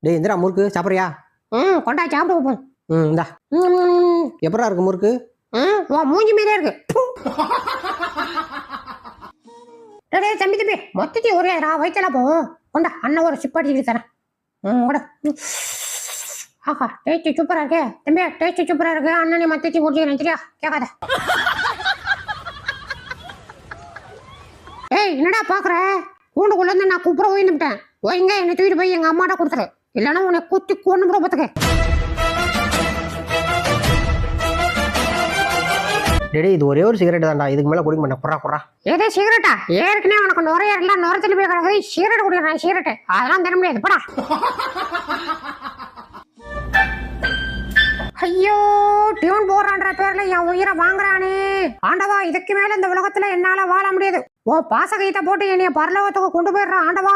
டேய் இந்திரா முறுக்கு சாப்பிட்றியா? கொண்டா சாப்பிடுவோம். இந்தா. எப்படா இருக்கு முறுக்கு? மூஞ்சி மீதே இருக்கு. டேய் தம்பி மொத்தத்தி ஒரே வயிற்றுல போகும். கொண்டா அண்ணன் ஒரு சிப் அடிச்சுட்டு தரேன். கூட ஆஹா டேஸ்ட் சூப்பரா இருக்கே தம்பி, டேஸ்ட் சூப்பரா இருக்கு. அண்ணனை மொத்தத்தி முடிச்சுக்கிறேன் சரியா, கேட்காத. ஏய் என்னடா பாக்குற? கூண்டுக்குள்ள இருந்து நான் கூப்பிட ஓய்ந்துட்டேன். ஓய்ங்க என்னை தூக்கிட்டு போய் எங்க அம்மாட்ட கொடுத்துரு, இல்லைன்னா உன்னை குத்தி கொண்டு போட பார்த்துக்க. டேய் இது ஒரே ஒரு சிகரெட் தான்டா, இதுக்கு மேல குடிக்க மாட்டேன். குறா ஏதே சிகரெட்டா? ஏற்கனவே உனக்கு நுரையெல்லாம் நுரத்துல போய் கிடக்குது. சிகரெட் குடிக்கிறேன் சிகரெட் அதெல்லாம் தர முடியாது போடா. ஐயோ டியூன் போடுறான்ற பேர்ல என் உயிரை வாங்குறானே ஆண்டவா. இதுக்கு மேல இந்த உலகத்துல என்னால வாழ முடியாது. ஓ பாச கைத்த போட்டு என்னைய பரலோகத்துக்கு கொண்டு போயிடுறான் ஆண்டவா.